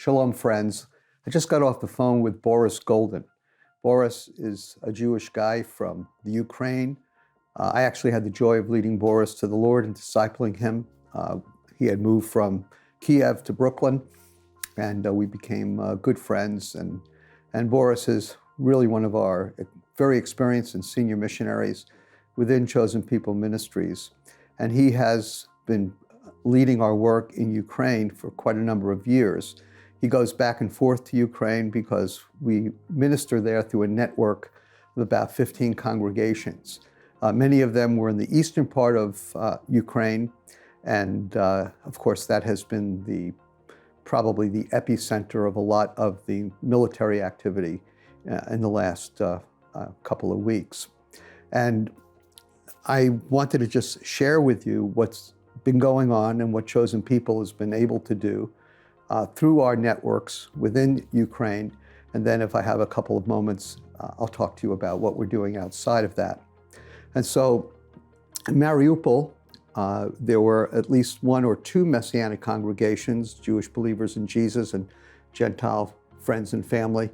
Shalom, friends. I just got off the phone with Boris Golden. Boris is a Jewish guy from the Ukraine. I actually had the joy of leading Boris to the Lord and discipling him. He had moved from Kiev to Brooklyn, and we became good friends. And Boris is really one of our very experienced and senior missionaries within Chosen People Ministries. And he has been leading our work in Ukraine for quite a number of years. He goes back and forth to Ukraine because we minister there through a network of about 15 congregations. Many of them were in the eastern part of Ukraine, and of course that has been probably the epicenter of a lot of the military activity in the last couple of weeks. And I wanted to just share with you what's been going on and what Chosen People has been able to do through our networks within Ukraine. And then if I have a couple of moments, I'll talk to you about what we're doing outside of that. And so in Mariupol, there were at least one or two Messianic congregations, Jewish believers in Jesus and Gentile friends and family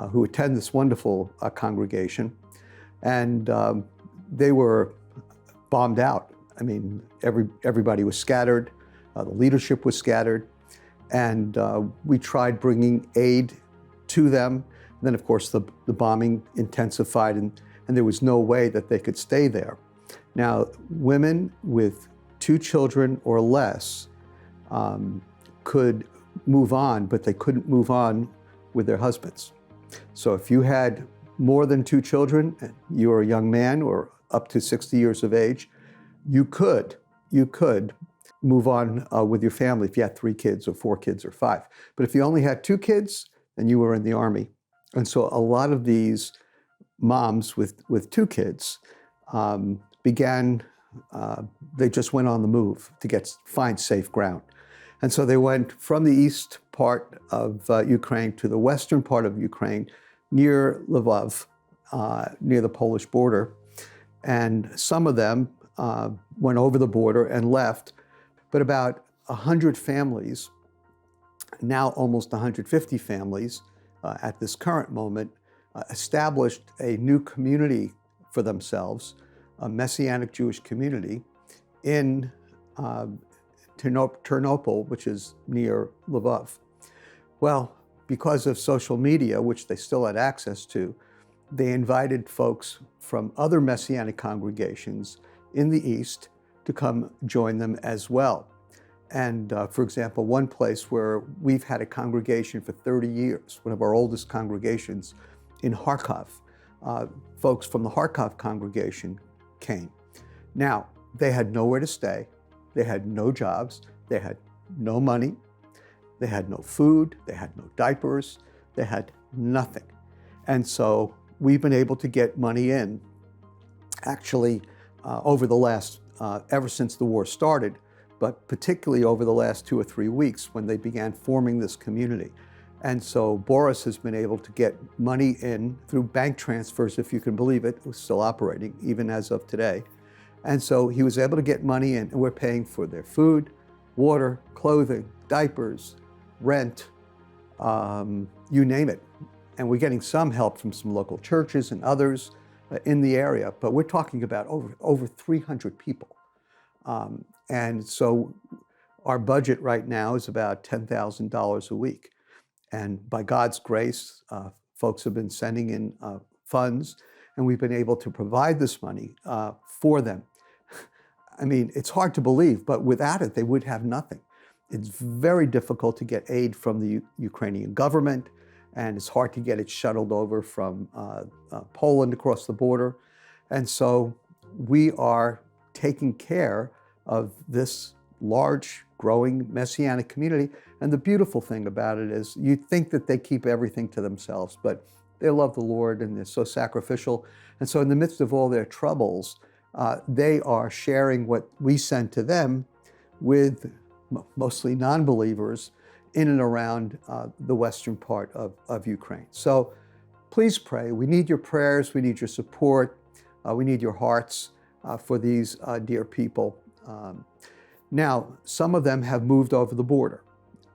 who attend this wonderful congregation. And they were bombed out. I mean, everybody was scattered, the leadership was scattered, and we tried bringing aid to them. And then, of course, the bombing intensified, and there was no way that they could stay there. Now, women with 2 children or less could move on, but they couldn't move on with their husbands. So if you had more than 2 children, you were a young man or up to 60 years of age, you could move on with your family if you had 3 kids or 4 kids or 5. But if you only had 2 kids, then you were in the army. And so a lot of these moms with 2 kids they just went on the move to find safe ground. And so they went from the east part of Ukraine to the western part of Ukraine, near Lvov, near the Polish border. And some of them went over the border and left, but about 100 families, now almost 150 families at this current moment, established a new community for themselves, a Messianic Jewish community in Ternopil, which is near Lvov. Well, because of social media, which they still had access to, they invited folks from other Messianic congregations in the East to come join them as well. And for example, one place where we've had a congregation for 30 years, one of our oldest congregations in Kharkov, folks from the Kharkov congregation came. Now, they had nowhere to stay, they had no jobs, they had no money, they had no food, they had no diapers, they had nothing. And so we've been able to get money in, actually, over the last, ever since the war started, but particularly over the last 2 or 3 weeks when they began forming this community. And so Boris has been able to get money in through bank transfers, if you can believe it. It was still operating, even as of today. And so he was able to get money in, and we're paying for their food, water, clothing, diapers, rent, you name it. And we're getting some help from some local churches and others in the area, but we're talking about over 300 people. And so our budget right now is about $10,000 a week. And by God's grace, folks have been sending in funds, and we've been able to provide this money for them. I mean, it's hard to believe, but without it, they would have nothing. It's very difficult to get aid from the Ukrainian government, and it's hard to get it shuttled over from Poland across the border. And so we are taking care of this large, growing Messianic community. And the beautiful thing about it is you think that they keep everything to themselves, but they love the Lord and they're so sacrificial. And so in the midst of all their troubles, they are sharing what we send to them with mostly non-believers in and around the western part of Ukraine. So please pray. We need your prayers. We need your support. We need your hearts for these dear people. Now, some of them have moved over the border.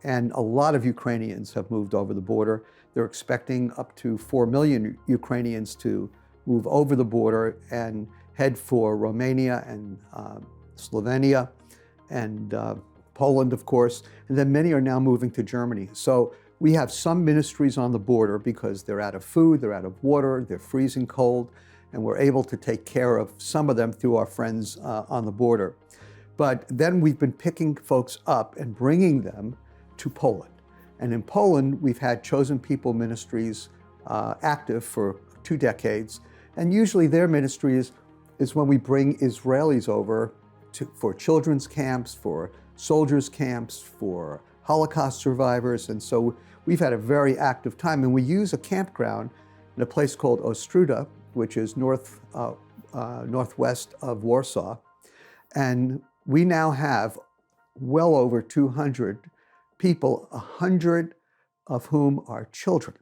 And a lot of Ukrainians have moved over the border. They're expecting up to 4 million Ukrainians to move over the border and head for Romania and Slovenia and Poland, of course. And then many are now moving to Germany. So we have some ministries on the border because they're out of food, they're out of water, they're freezing cold, and we're able to take care of some of them through our friends on the border. But then we've been picking folks up and bringing them to Poland. And in Poland, we've had Chosen People Ministries active for 2 decades. And usually their ministry is when we bring Israelis over for children's camps, for soldiers camps, for Holocaust survivors. And so we've had a very active time. And we use a campground in a place called Ostruda, which is northwest of Warsaw. And we now have well over 200 people, 100 of whom are children,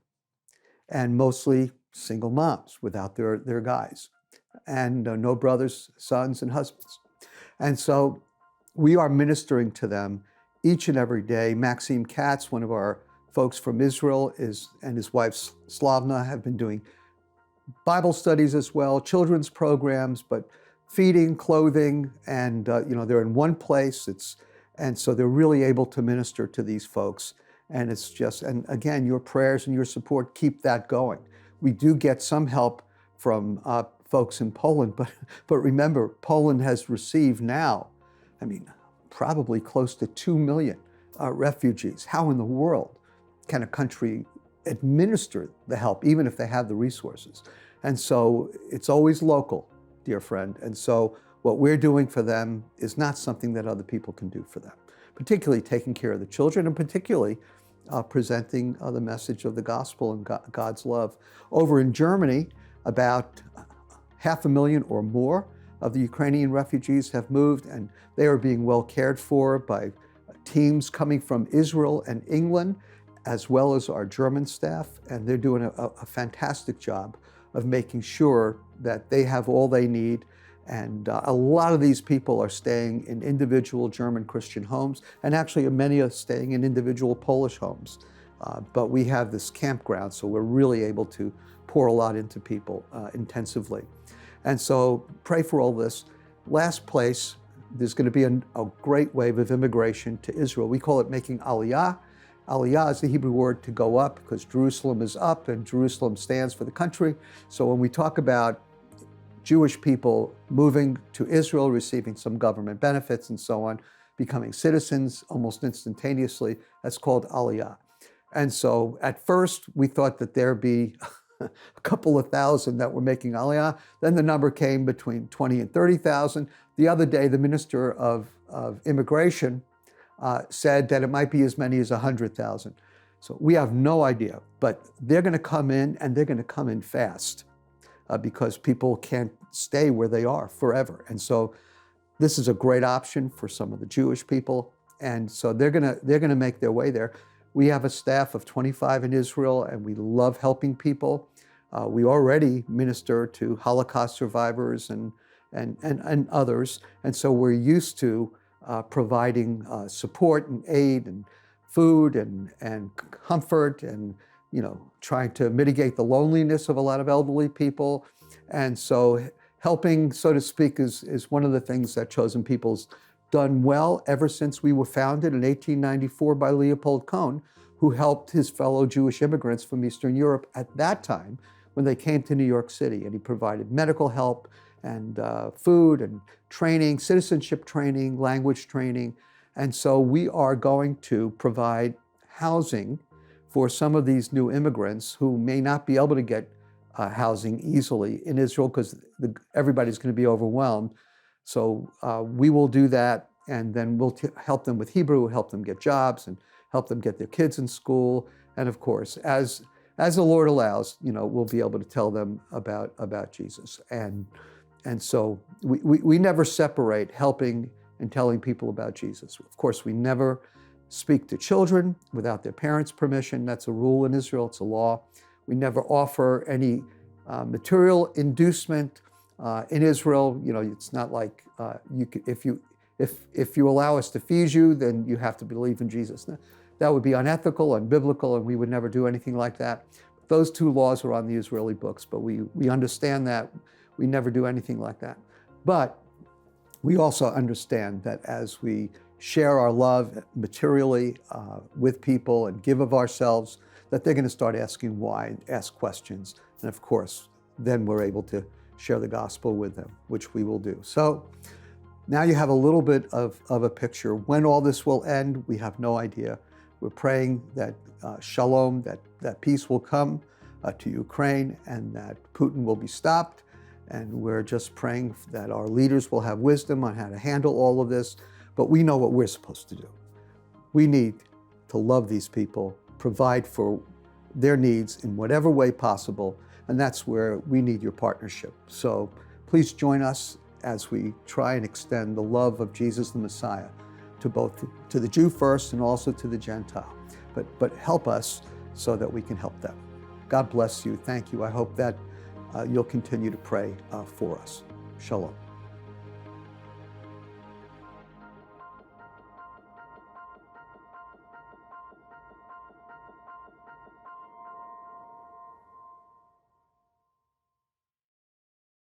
and mostly single moms without their guys, and no brothers, sons, and husbands. And so we are ministering to them each and every day. Maxime Katz, one of our folks from Israel, and his wife Slavna have been doing Bible studies as well, children's programs, but feeding, clothing, and they're in one place. And so they're really able to minister to these folks. And it's just, and again, your prayers and your support keep that going. We do get some help from folks in Poland, but remember, Poland has received now, probably close to 2 million refugees. How in the world can a country administer the help, even if they have the resources? And so it's always local, dear friend. And so what we're doing for them is not something that other people can do for them, particularly taking care of the children and particularly presenting the message of the gospel and God's love. Over in Germany, about 500,000 or more of the Ukrainian refugees have moved, and they are being well cared for by teams coming from Israel and England, as well as our German staff. And they're doing a fantastic job of making sure that they have all they need. And a lot of these people are staying in individual German Christian homes, and actually many are staying in individual Polish homes. But we have this campground, so we're really able to pour a lot into people intensively. And so pray for all this. Last place, there's going to be a great wave of immigration to Israel. We call it making aliyah. Aliyah is the Hebrew word to go up, because Jerusalem is up and Jerusalem stands for the country. So when we talk about Jewish people moving to Israel, receiving some government benefits and so on, becoming citizens almost instantaneously, that's called aliyah. And so at first we thought that there'd be a couple of thousand that were making aliyah. Then the number came between 20 and 30,000. The other day, the Minister of Immigration said that it might be as many as 100,000. So we have no idea, but they're going to come in, and they're going to come in fast because people can't stay where they are forever. And so this is a great option for some of the Jewish people. And so they're going to make their way there. We have a staff of 25 in Israel, and we love helping people. We already minister to Holocaust survivors and others. And so we're used to providing support and aid and food and comfort and trying to mitigate the loneliness of a lot of elderly people. And so helping, so to speak, is one of the things that Chosen People's done well ever since we were founded in 1894 by Leopold Kohn, who helped his fellow Jewish immigrants from Eastern Europe at that time when they came to New York City. And he provided medical help and food and training, citizenship training, language training. And so we are going to provide housing for some of these new immigrants who may not be able to get housing easily in Israel because everybody's going to be overwhelmed. So we will do that, and then we'll help them with Hebrew, help them get jobs, and help them get their kids in school. And of course, as the Lord allows, we'll be able to tell them about Jesus. And so we never separate helping and telling people about Jesus. Of course, we never speak to children without their parents' permission. That's a rule in Israel. It's a law. We never offer any material inducement in Israel. It's not like if you allow us to feed you, then you have to believe in Jesus. That would be unethical, unbiblical, and we would never do anything like that. Those two laws are on the Israeli books, but we understand that. We never do anything like that. But we also understand that as we share our love materially with people and give of ourselves, that they're going to start asking why and ask questions. And of course, then we're able to share the gospel with them, which we will do. So now you have a little bit of a picture. When all this will end, we have no idea. We're praying that shalom, that peace will come to Ukraine and that Putin will be stopped. And we're just praying that our leaders will have wisdom on how to handle all of this. But we know what we're supposed to do. We need to love these people, provide for their needs in whatever way possible. And that's where we need your partnership. So please join us as we try and extend the love of Jesus the Messiah to the Jew first and also to the Gentile. But help us so that we can help them. God bless you. Thank you. I hope that you'll continue to pray for us. Shalom.